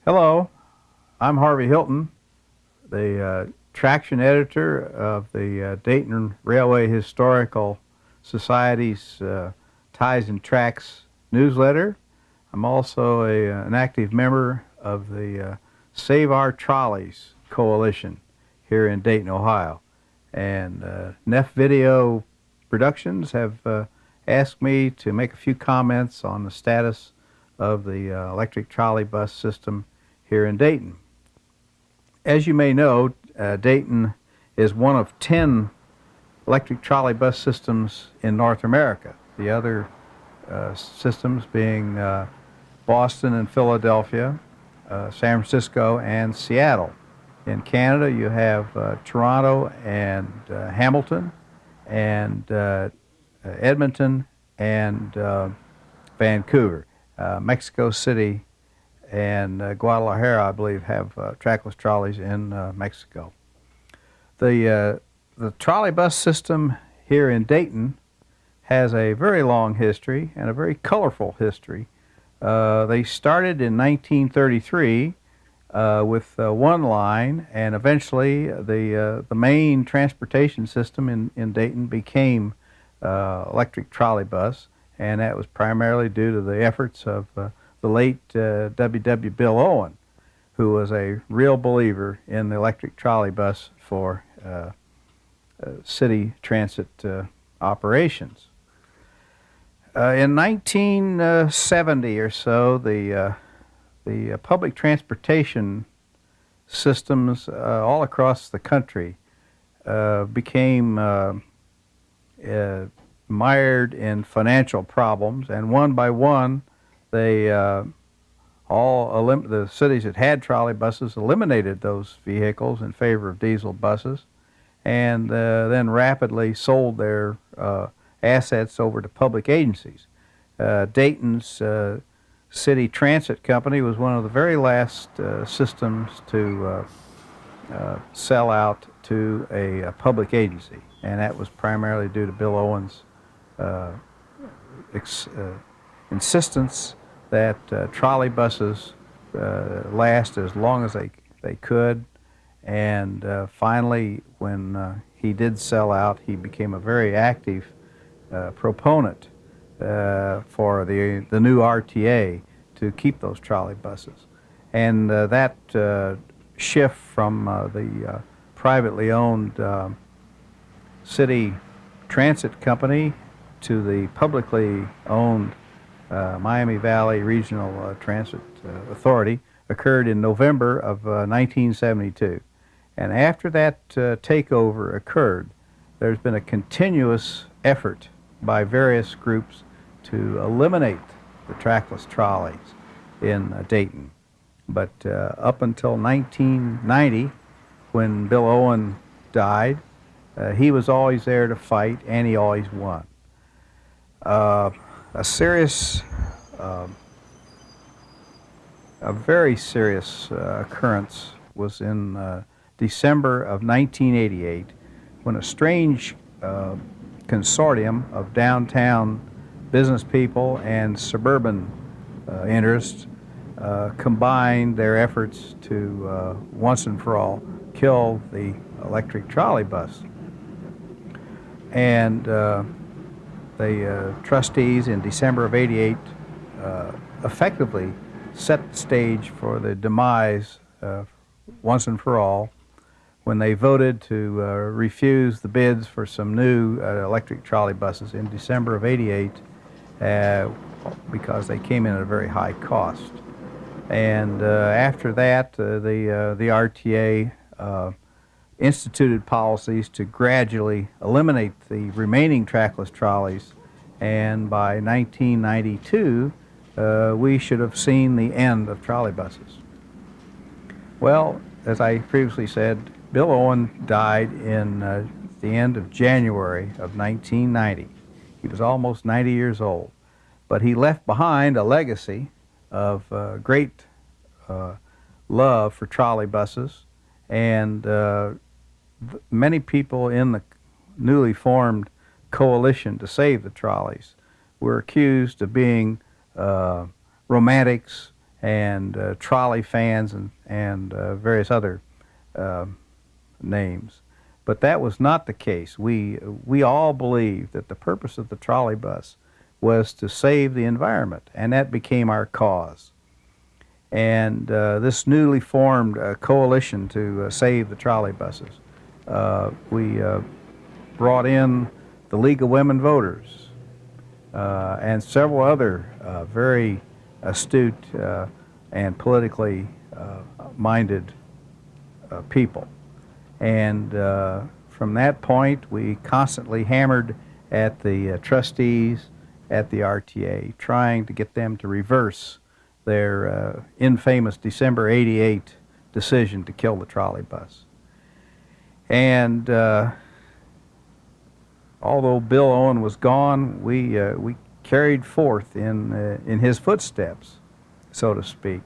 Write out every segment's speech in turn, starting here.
Hello, I'm Harvey Hylton, the traction editor of the Dayton Railway Historical Society's Ties and Tracks newsletter. I'm also an active member of the Save Our Trolleys Coalition here in Dayton, Ohio. And Neff Video Productions have asked me to make a few comments on the status of the electric trolley bus system here in Dayton. As you may know, Dayton is one of 10 electric trolley bus systems in North America. The other systems being Boston and Philadelphia, San Francisco, and Seattle. In Canada, you have Toronto and Hamilton, and Edmonton and Vancouver. Mexico City and Guadalajara, I believe, have trackless trolleys in Mexico. The trolley bus system here in Dayton has a very long history and a very colorful history. They started in 1933 with one line, and eventually the main transportation system in Dayton became electric trolley bus, and that was primarily due to the efforts of the late W.W. Bill Owen, who was a real believer in the electric trolley bus for city transit operations. In 1970 or so, the public transportation systems all across the country became mired in financial problems, and one by one, the cities that had trolley buses eliminated those vehicles in favor of diesel buses, and then rapidly sold their assets over to public agencies. Dayton's City Transit Company was one of the very last systems to sell out to a public agency, and that was primarily due to Bill Owen's insistence that trolley buses last as long as they could, and finally, when he did sell out, he became a very active proponent for the new RTA to keep those trolley buses. And that shift from the privately owned city transit company to the publicly owned Miami Valley Regional Transit Authority occurred in November of 1972. And after that takeover occurred, there's been a continuous effort by various groups to eliminate the trackless trolleys in Dayton. But up until 1990, when Bill Owen died, he was always there to fight, and he always won. A very serious occurrence was in December of 1988, when a strange consortium of downtown business people and suburban interests combined their efforts to once and for all kill the electric trolley bus. And the trustees in December of '88 effectively set the stage for the demise once and for all when they voted to refuse the bids for some new electric trolley buses in December of '88 because they came in at a very high cost. And after that, the RTA instituted policies to gradually eliminate the remaining trackless trolleys, and by 1992, we should have seen the end of trolley buses. Well, as I previously said, Bill Owen died in the end of January of 1990. He was almost 90 years old, but he left behind a legacy of great love for trolley buses, and many people in the newly formed coalition to save the trolleys were accused of being romantics and trolley fans and various other names. But that was not the case. We all believed that the purpose of the trolley bus was to save the environment, and that became our cause. And this newly formed coalition to save the trolley buses, we brought in the League of Women Voters and several other very astute and politically minded people. And from that point, we constantly hammered at the trustees at the RTA, trying to get them to reverse their infamous December '88 decision to kill the trolley bus. And although Bill Owen was gone, we carried forth in his footsteps, so to speak.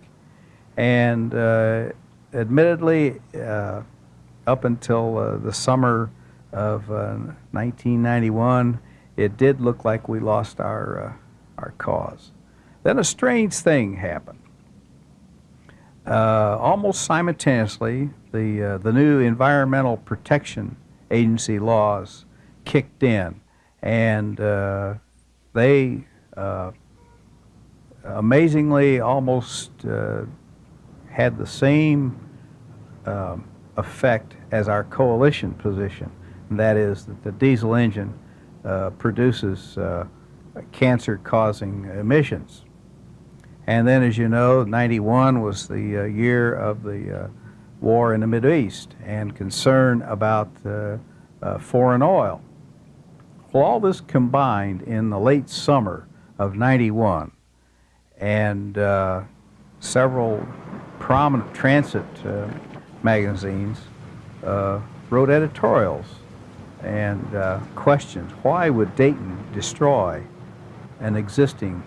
And admittedly, up until the summer of 1991, it did look like we lost our cause. Then a strange thing happened. Almost simultaneously, the new Environmental Protection Agency laws kicked in, and they amazingly almost had the same effect as our coalition position, and that is that the diesel engine produces cancer-causing emissions. And then, as you know, '91 was the year of the war in the Middle East and concern about foreign oil. Well, all this combined in the late summer of '91, and several prominent transit magazines wrote editorials and questioned why would Dayton destroy an existing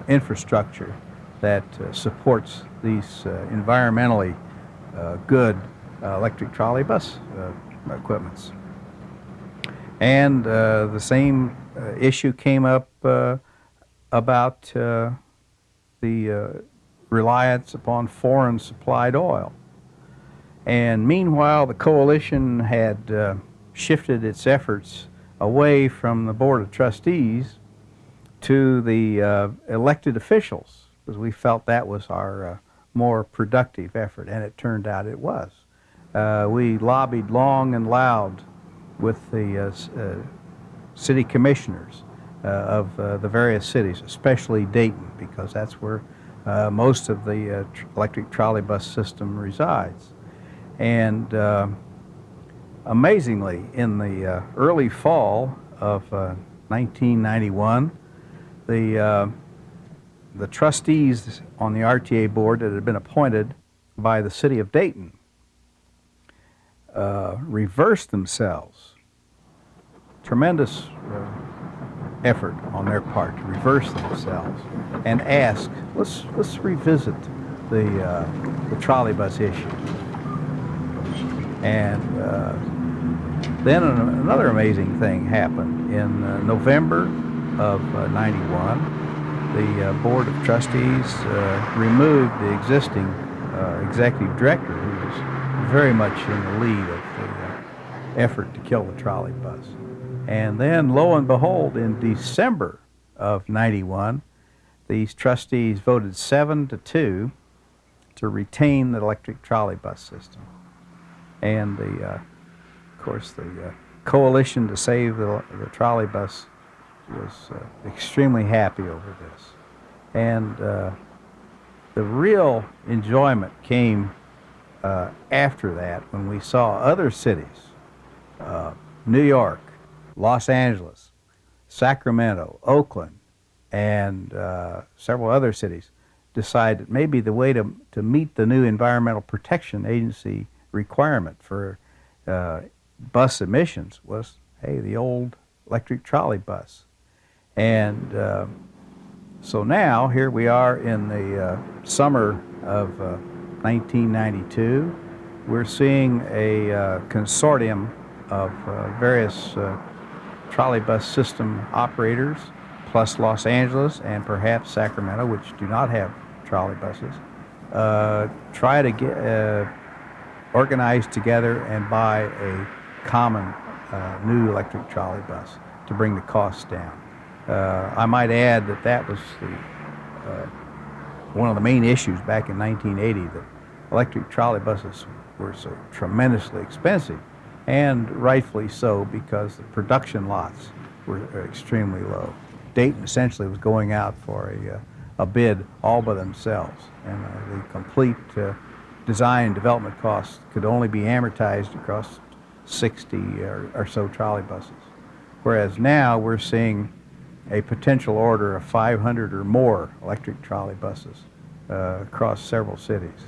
infrastructure that supports these environmentally good electric trolley bus equipments. And the same issue came up about the reliance upon foreign supplied oil. And meanwhile, the coalition had shifted its efforts away from the Board of Trustees to the elected officials, because we felt that was our more productive effort, and it turned out it was. We lobbied long and loud with the city commissioners of the various cities, especially Dayton, because that's where most of the electric trolley bus system resides. And amazingly, in the early fall of 1991, the trustees on the RTA board that had been appointed by the city of Dayton reversed themselves. Tremendous effort on their part to reverse themselves and ask, let's revisit the trolley bus issue. And then another amazing thing happened in November of '91. The Board of Trustees removed the existing executive director, who was very much in the lead of the effort to kill the trolley bus. And then, lo and behold, in December of '91, these trustees voted 7-2 to retain the electric trolley bus system. And of course, the coalition to save the trolley bus was extremely happy over this. And the real enjoyment came after that, when we saw other cities, New York, Los Angeles, Sacramento, Oakland, and several other cities, decide that maybe the way to meet the new Environmental Protection Agency requirement for bus emissions was, hey, the old electric trolley bus. And so now, here we are in the summer of 1992. We're seeing a consortium of various trolley bus system operators, plus Los Angeles and perhaps Sacramento, which do not have trolley buses, try to get organized together and buy a common new electric trolley bus to bring the costs down. I might add that that was one of the main issues back in 1980, that electric trolley buses were so tremendously expensive, and rightfully so, because the production lots were extremely low. Dayton essentially was going out for a bid all by themselves, and the complete design and development costs could only be amortized across 60 or so trolley buses. Whereas now we're seeing a potential order of 500 or more electric trolley buses across several cities.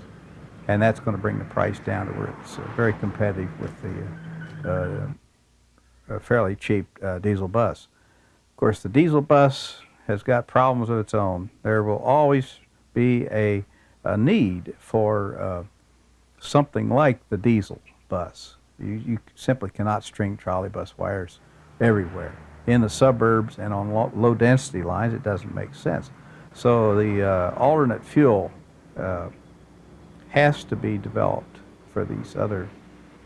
And that's going to bring the price down to where it's very competitive with the fairly cheap diesel bus. Of course, the diesel bus has got problems of its own. There will always be a need for something like the diesel bus. You simply cannot string trolley bus wires everywhere. In the suburbs and on low density lines, it doesn't make sense. So the alternate fuel has to be developed for these other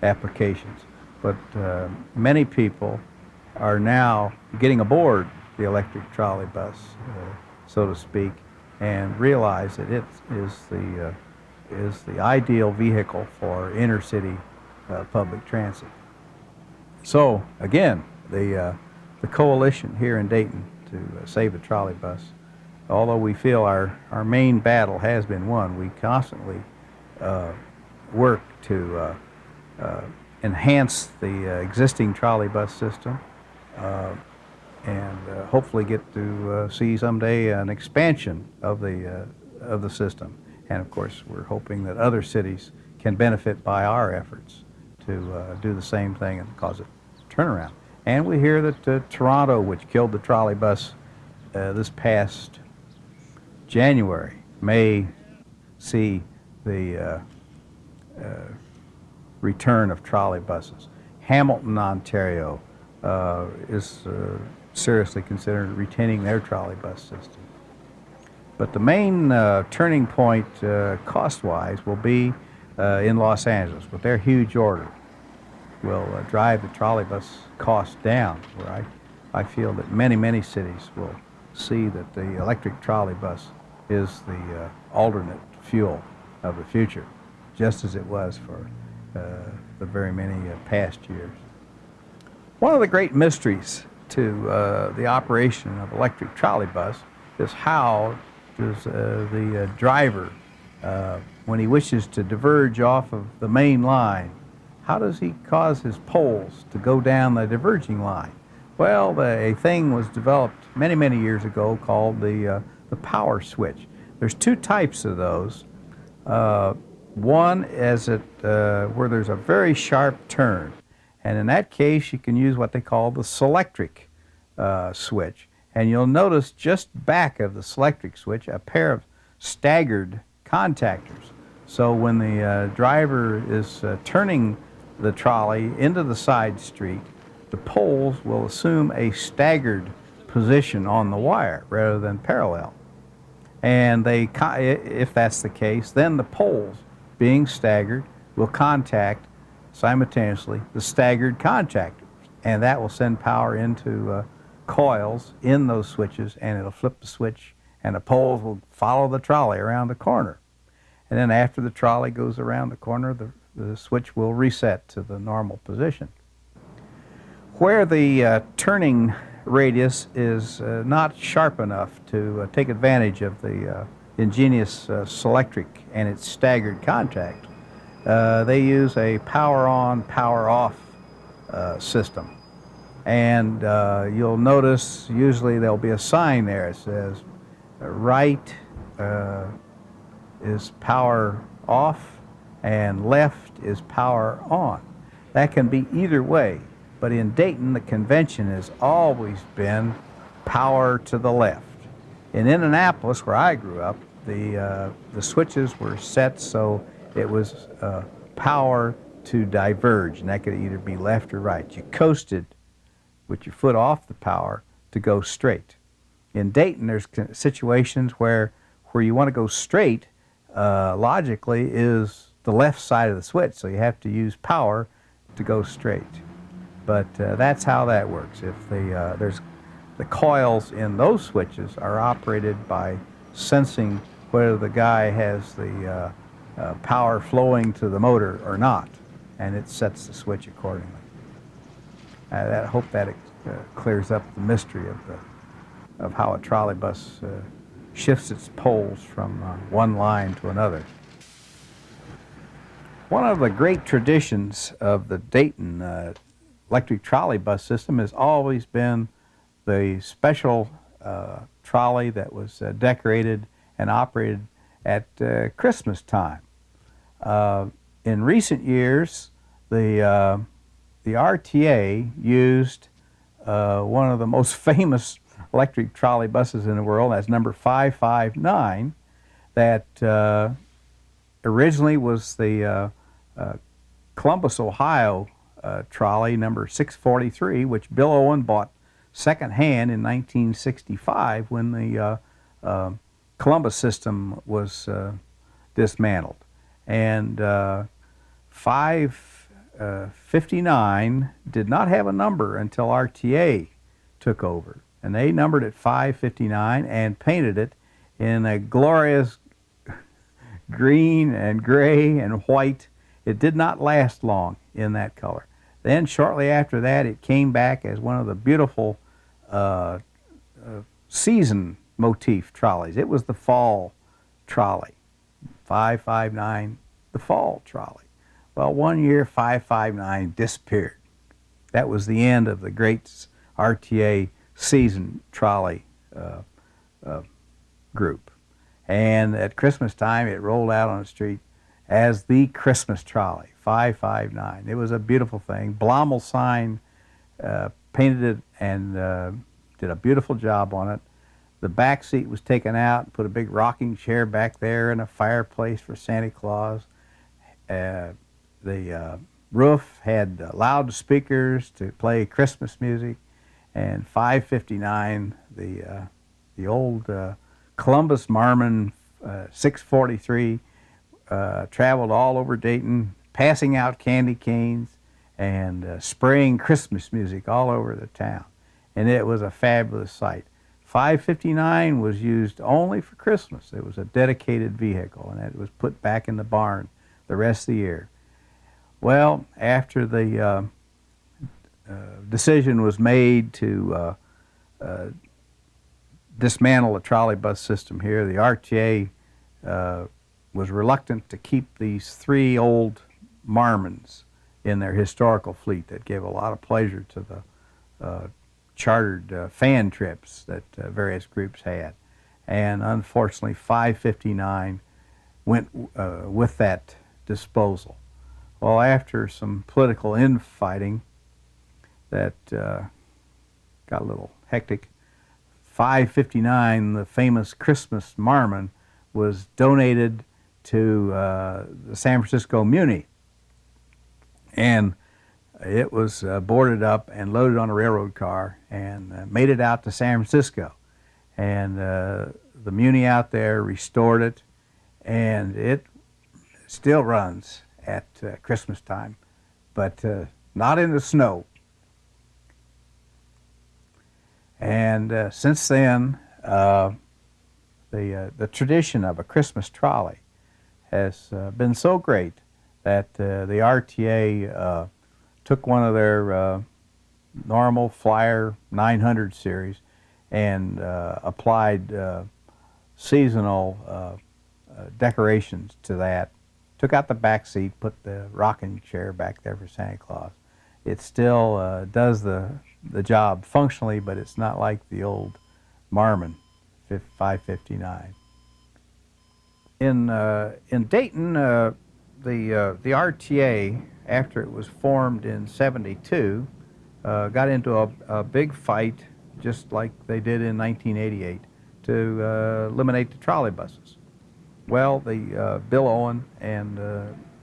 applications. But many people are now getting aboard the electric trolley bus, so to speak, and realize that it is the ideal vehicle for inner city public transit. So again, the coalition here in Dayton to save the trolley bus, although we feel our main battle has been won, we constantly work to enhance the existing trolley bus system and hopefully get to see someday an expansion of the system. And of course, we're hoping that other cities can benefit by our efforts to do the same thing and cause a turnaround. And we hear that Toronto, which killed the trolley bus this past January, may see the return of trolley buses. Hamilton, Ontario is seriously considering retaining their trolley bus system. But the main turning point cost-wise will be in Los Angeles, with their huge order will drive the trolley bus cost down, where I feel that many cities will see that the electric trolley bus is the alternate fuel of the future, just as it was for the very many past years. One of the great mysteries to the operation of electric trolley bus is how does the driver, when he wishes to diverge off of the main line, how does he cause his poles to go down the diverging line? Well, a thing was developed many years ago called the power switch. There's two types of those. One is where there's a very sharp turn, and in that case you can use what they call the selectric switch. And you'll notice just back of the selectric switch a pair of staggered contactors. So when the driver is turning the trolley into the side street, the poles will assume a staggered position on the wire rather than parallel. And if that's the case, then the poles, being staggered, will contact simultaneously the staggered contactors, and that will send power into coils in those switches, and it'll flip the switch, and the poles will follow the trolley around the corner. And then after the trolley goes around the corner, the switch will reset to the normal position. Where the turning radius is not sharp enough to take advantage of the ingenious selectric and its staggered contact, they use a power-on, power-off system. And you'll notice usually there'll be a sign there. It says right is power off and left is power on. That can be either way, but in Dayton the convention has always been power to the left. In Indianapolis, where I grew up, the switches were set so it was power to diverge, and that could either be left or right. You coasted with your foot off the power to go straight. In Dayton, there's situations where where you want to go straight, logically, is the left side of the switch, so you have to use power to go straight. But that's how that works. If the coils in those switches are operated by sensing whether the guy has the power flowing to the motor or not, and it sets the switch accordingly. I hope that clears up the mystery of how a trolley bus shifts its poles from one line to another. One of the great traditions of the Dayton electric trolley bus system has always been the special trolley that was decorated and operated at Christmas time. In recent years, the RTA used one of the most famous electric trolley buses in the world. That's number 559, that originally was the Columbus, Ohio trolley number 643, which Bill Owen bought secondhand in 1965 when the Columbus system was dismantled. And 559 did not have a number until RTA took over. And they numbered it 559 and painted it in a glorious green and gray and white. It did not last long in that color. Then shortly after that, it came back as one of the beautiful season motif trolleys. It was the fall trolley. 559, the fall trolley. Well, one year 559 disappeared. That was the end of the great RTA season trolley group. And at Christmas time, it rolled out on the street as the Christmas trolley, 559. It was a beautiful thing. Blommel sign painted it and did a beautiful job on it. The back seat was taken out, put a big rocking chair back there and a fireplace for Santa Claus. The roof had loudspeakers to play Christmas music. And 559, the old Columbus Marmon 643, traveled all over Dayton, passing out candy canes and spraying Christmas music all over the town. And it was a fabulous sight. 559 was used only for Christmas. It was a dedicated vehicle, and it was put back in the barn the rest of the year. Well, after the decision was made to dismantle the trolley bus system here, the RTA was reluctant to keep these three old Marmons in their historical fleet that gave a lot of pleasure to the chartered fan trips that various groups had. And unfortunately, 559 went with that disposal. Well, after some political infighting that got a little hectic, 559, the famous Christmas Marmon, was donated to the San Francisco Muni. And it was boarded up and loaded on a railroad car and made it out to San Francisco. And the Muni out there restored it, and it still runs at Christmas time, but not in the snow. And since then, the tradition of a Christmas trolley has been so great that the RTA took one of their normal Flyer 900 series and applied seasonal decorations to that. Took out the back seat, put the rocking chair back there for Santa Claus. It still does the job functionally, but it's not like the old Marmon 559. In Dayton, the RTA, after it was formed in '72, got into a big fight, just like they did in 1988, to eliminate the trolley buses. Well, the Bill Owen and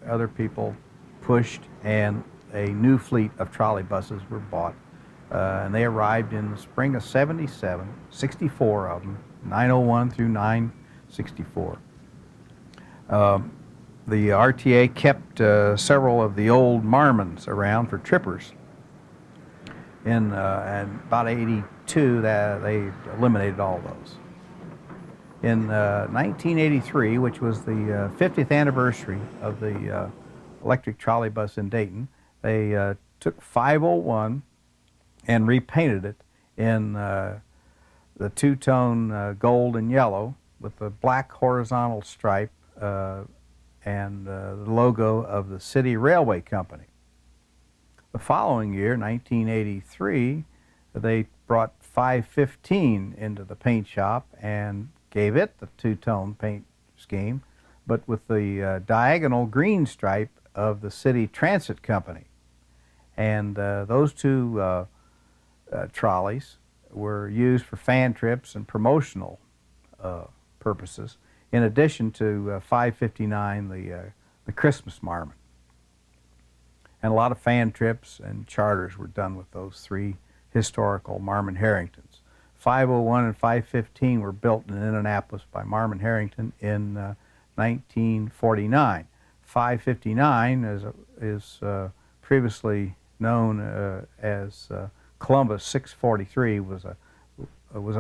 other people pushed, and a new fleet of trolley buses were bought. And they arrived in the spring of '77, 64 of them, 901 through 64. The RTA kept several of the old Marmons around for trippers. And about 82, that they eliminated all those. In 1983, which was the 50th anniversary of the electric trolley bus in Dayton, they took 501 and repainted it in the two-tone gold and yellow with the black horizontal stripe and the logo of the City Railway Company. The following year, 1983, they brought 515 into the paint shop and gave it the two-tone paint scheme, but with the diagonal green stripe of the City Transit Company. And those two trolleys were used for fan trips and promotional purposes, in addition to 559, the Christmas Marmon. And a lot of fan trips and charters were done with those three historical Marmon Harringtons. 501 and 515 were built in Indianapolis by Marmon Harrington in 1949. 559 is previously known as Columbus 643, was an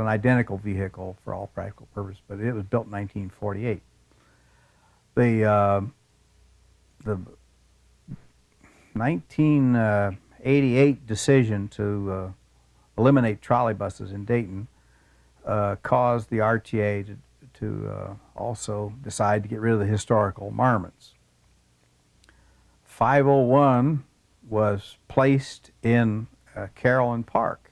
identical vehicle for all practical purposes, but it was built in 1948. The 1988 decision to eliminate trolley buses in Dayton caused the RTA to also decide to get rid of the historical Marmons. 501 was placed in Carolyn Park,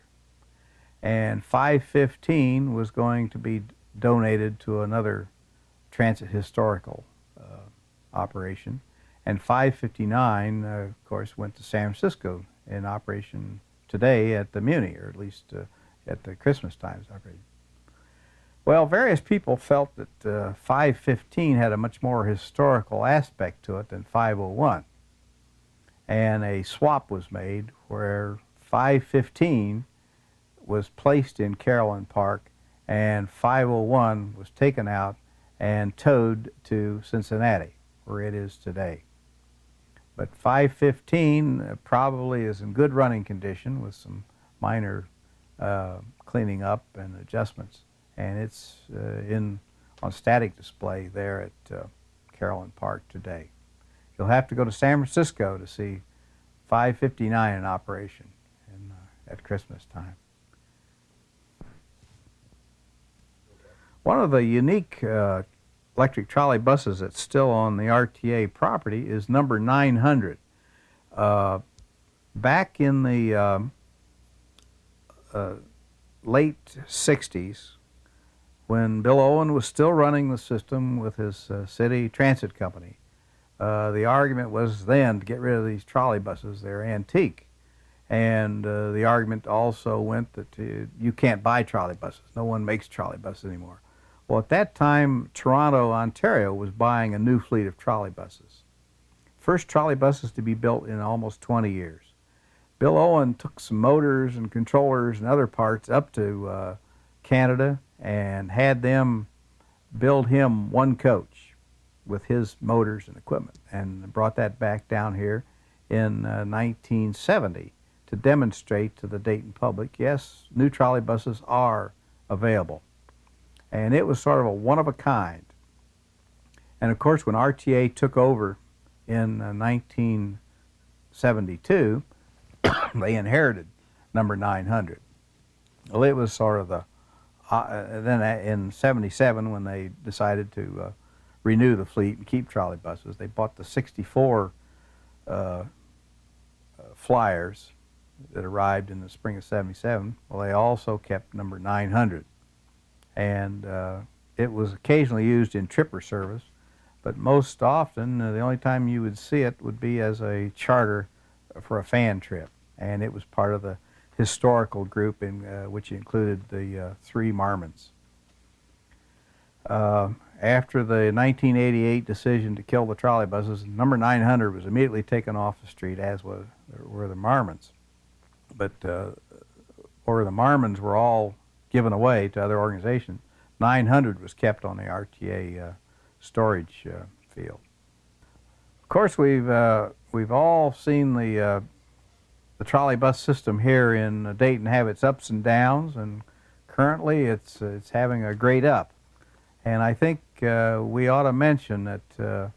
and 515 was going to be donated to another transit historical operation, and 559 of course went to San Francisco in operation today at the Muni, or at least at the Christmas times operation. Well, various people felt that 515 had a much more historical aspect to it than 501, and a swap was made where 515 was placed in Carolyn Park and 501 was taken out and towed to Cincinnati, where it is today. But 515 probably is in good running condition with some minor cleaning up and adjustments, and it's on static display there at Carolyn Park today. You'll have to go to San Francisco to see 559 in operation at Christmas time. One of the unique electric trolley buses that's still on the RTA property is number 900. Back in the late 60s, when Bill Owen was still running the system with his city transit company, the argument was then to get rid of these trolley buses. They're antique. And the argument also went that you can't buy trolley buses. No one makes trolley buses anymore. Well, at that time, Toronto, Ontario was buying a new fleet of trolley buses. First trolley buses to be built in almost 20 years. Bill Owen took some motors and controllers and other parts up to Canada and had them build him one coach with his motors and equipment, and brought that back down here in 1970 to demonstrate to the Dayton public, yes, new trolley buses are available. And it was sort of a one-of-a-kind. And of course, when RTA took over in 1972, they inherited number 900. Well, it was sort of the, then in 77, when they decided to renew the fleet and keep trolley buses, they bought the 64 Flyers that arrived in the spring of 77. Well, they also kept number 900. And it was occasionally used in tripper service, but most often the only time you would see it would be as a charter for a fan trip, and it was part of the historical group in which included the three Marmons. After the 1988 decision to kill the trolley buses, number 900 was immediately taken off the street, as were the Marmons. But or the Marmons were all given away to other organizations. 900 was kept on the RTA storage field. Of course, we've all seen the trolley bus system here in Dayton have its ups and downs, and currently it's having a great up. And I think we ought to mention that the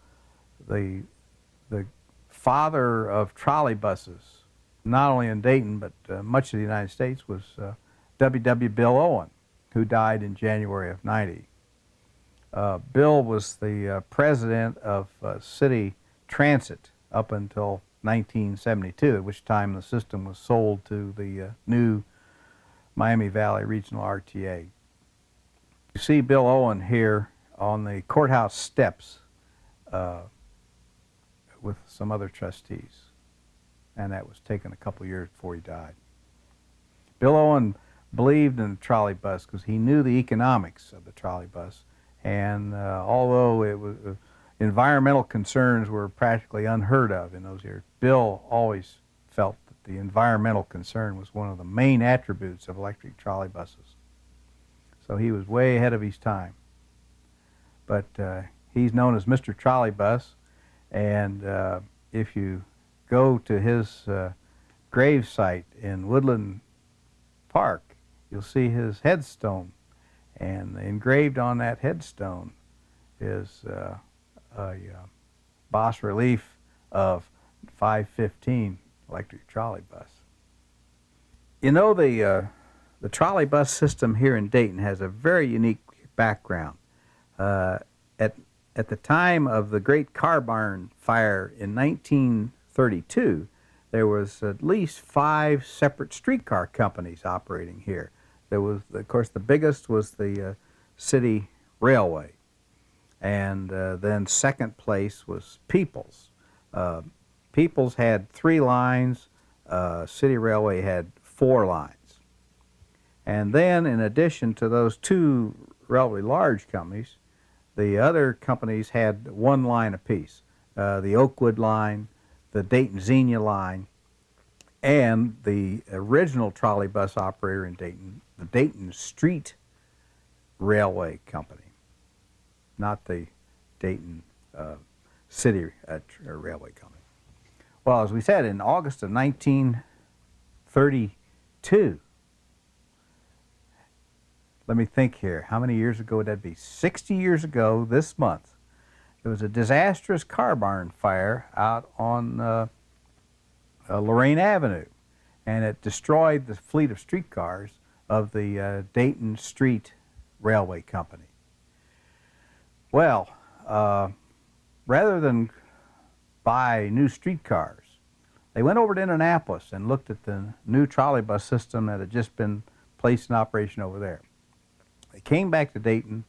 father of trolley buses, not only in Dayton but much of the United States, was W. Bill Owen, who died in January of '90. Bill was the president of City Transit up until 1972, at which time the system was sold to the new Miami Valley Regional RTA. You see Bill Owen here on the courthouse steps with some other trustees, and that was taken a couple years before he died. Bill Owen believed in the trolley bus because he knew the economics of the trolley bus, and although it was environmental concerns were practically unheard of in those years, Bill always felt that the environmental concern was one of the main attributes of electric trolley buses. So he was way ahead of his time. But he's known as Mr. Trolley Bus, and if you go to his grave site in Woodland Park, you'll see his headstone, and engraved on that headstone is a bas relief of 515 electric trolley bus. You know, the trolley bus system here in Dayton has a very unique background. At the time of the Great Car Barn Fire in 1932, there was at least 5 separate streetcar companies operating here. There was, of course, the biggest was the City Railway, and then second place was Peoples. Peoples had 3 lines, City Railway had 4 lines. And then, in addition to those 2 relatively large companies, the other companies had 1 line apiece. The Oakwood line, the Dayton Xenia line, and the original trolley bus operator in Dayton, the Dayton Street Railway Company, not the Dayton City Railway Company. Well, as we said, in August of 1932, let me think here, how many years ago would that be? 60 years ago this month, there was a disastrous car barn fire out on Lorraine Avenue, and it destroyed the fleet of streetcars of the Dayton Street Railway Company. Well, rather than buy new streetcars, they went over to Indianapolis and looked at the new trolley bus system that had just been placed in operation over there. They came back to Dayton,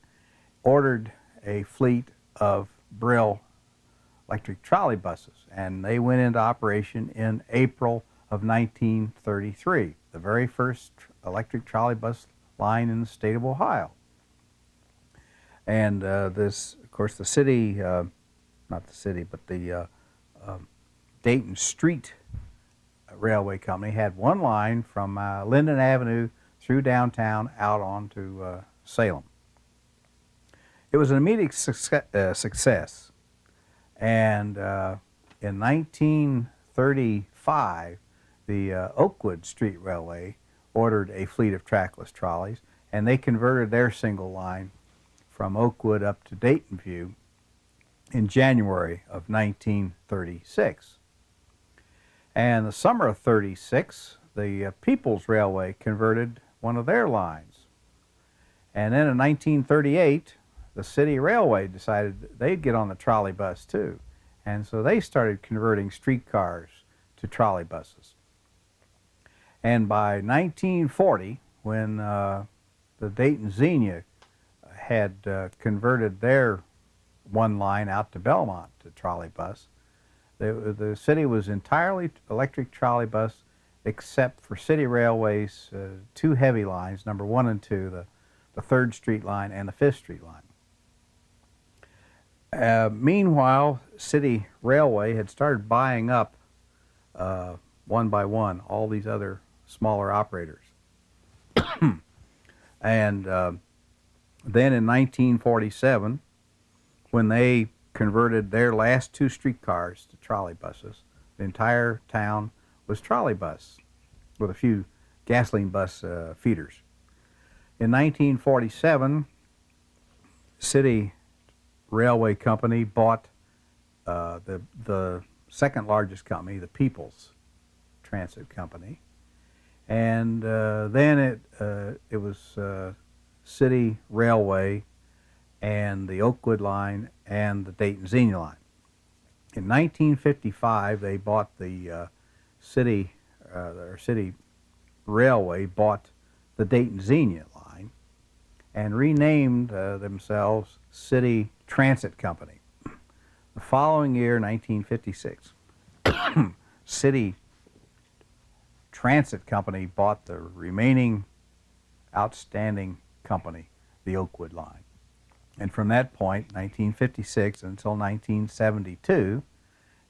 ordered a fleet of Brill electric trolley buses, and they went into operation in April of 1933, the very first electric trolley bus line in the state of Ohio. And this, of course, the city, not the city, but the Dayton Street Railway Company had 1 line from Linden Avenue through downtown out onto Salem. It was an immediate success, and in 1935, the Oakwood Street Railway ordered a fleet of trackless trolleys, and they converted their single line from Oakwood up to Dayton View in January of 1936. And the summer of '36, the Peoples Railway converted one of their lines. And then in 1938, the City Railway decided they'd get on the trolley bus too. And so they started converting streetcars to trolley buses. And by 1940, when the Dayton Xenia had converted their 1 line out to Belmont to trolley bus, the city was entirely electric trolley bus, except for City Railway's 2 heavy lines, number 1 and 2, the 3rd Street line and the 5th Street line. Meanwhile, City Railway had started buying up one by one all these other smaller operators. And Then in 1947, when they converted their last 2 streetcars to trolley buses, the entire town was trolley bus with a few gasoline bus feeders. In 1947, City Railway Company bought the second largest company, the People's Transit Company, and then it was City Railway and the Oakwood Line and the Dayton Xenia Line. In 1955, they bought the City Railway bought the Dayton Xenia Line and renamed themselves City Transit Company. The following year, 1956, City Transit Company bought the remaining outstanding company, the Oakwood Line. And from that point, 1956 until 1972,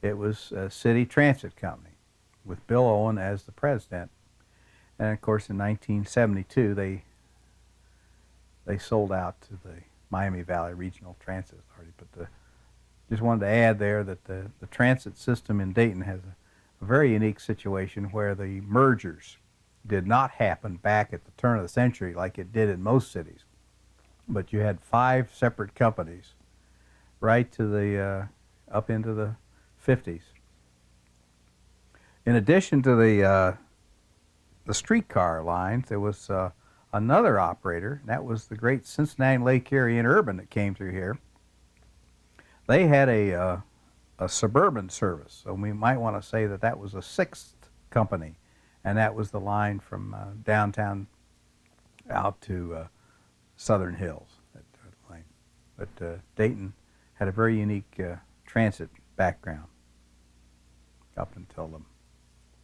it was City Transit Company with Bill Owen as the president. And of course, in 1972, they sold out to the Miami Valley Regional Transit Authority. But just wanted to add there that the transit system in Dayton has a very unique situation where the mergers did not happen back at the turn of the century like it did in most cities. But you had 5 separate companies right to the up into the 50s. In addition to the streetcar lines, there was another operator, and that was the great Cincinnati Lake Erie Interurban that came through here. They had a suburban service, so we might want to say that that was a 6th company, and that was the line from downtown out to Southern Hills. But Dayton had a very unique transit background up until the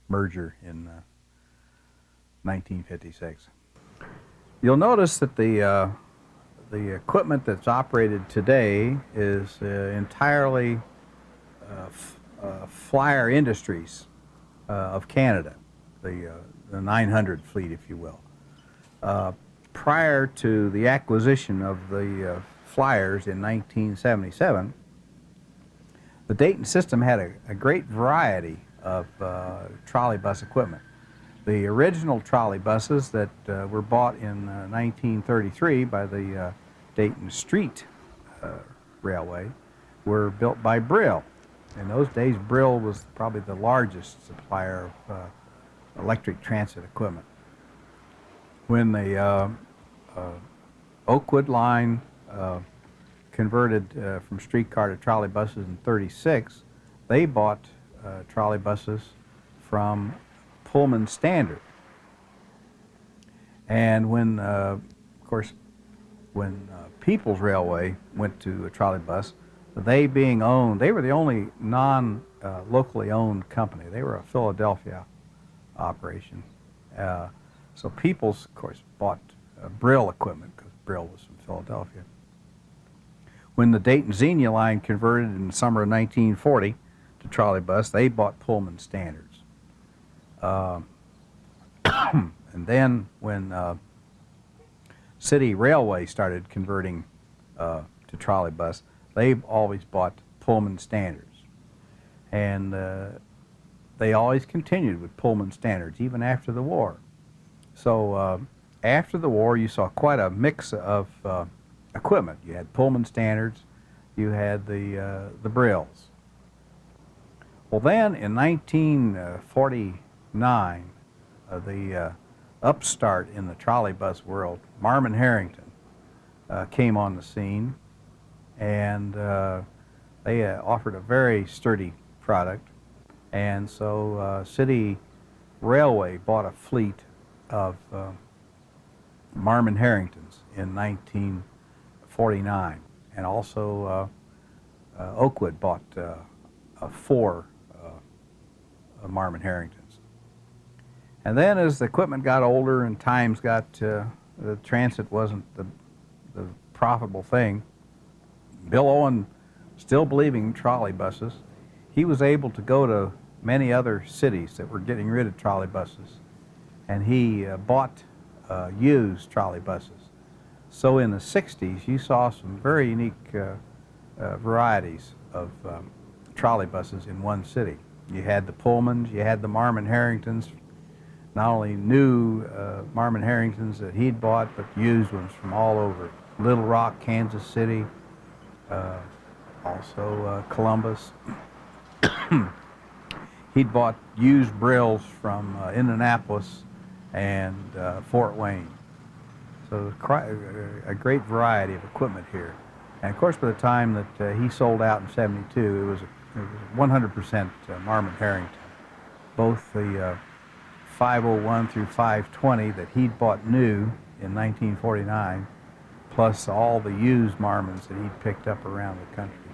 merger in 1956. You'll notice that the equipment that's operated today is entirely Flyer Industries of Canada, the 900 fleet, if you will. Prior to the acquisition of the Flyers in 1977, the Dayton system had a great variety of trolley bus equipment. The original trolley buses that were bought in 1933 by the Dayton Street Railway were built by Brill. In those days, Brill was probably the largest supplier of electric transit equipment. When the Oakwood Line converted from streetcar to trolley buses in '36, they bought trolley buses from Pullman Standard. And when, of course, when People's Railway went to a trolley bus, they being owned, they were the only non-locally owned company. They were a Philadelphia operation. So People's, of course, bought Brill equipment because Brill was from Philadelphia. When the Dayton Xenia line converted in the summer of 1940 to trolley bus, they bought Pullman Standards. And then when City Railway started converting to trolley bus, they've always bought Pullman Standards. And they always continued with Pullman Standards, even after the war. So after the war, you saw quite a mix of equipment. You had Pullman Standards, you had the Brills. Well, then in 1949, the upstart in the trolley bus world, Marmon Harrington, came on the scene, and they offered a very sturdy product. And so City Railway bought a fleet of Marmon Harringtons in 1949, and also Oakwood bought 4 Marmon Harringtons. And then as the equipment got older and times got, the transit wasn't the profitable thing, Bill Owen, still believing in trolley buses, he was able to go to many other cities that were getting rid of trolley buses, and he bought used trolley buses. So in the 60s, you saw some very unique varieties of trolley buses in one city. You had the Pullmans, you had the Marmon Harringtons, not only new Marmon Harringtons that he'd bought, but used ones from all over. Little Rock, Kansas City, also Columbus. He'd bought used Brills from Indianapolis and Fort Wayne. So a great variety of equipment here. And of course, by the time that he sold out in '72, it was 100% Marmon Harrington. Both the 501 through 520 that he'd bought new in 1949, plus all the used Marmons that he'd picked up around the country.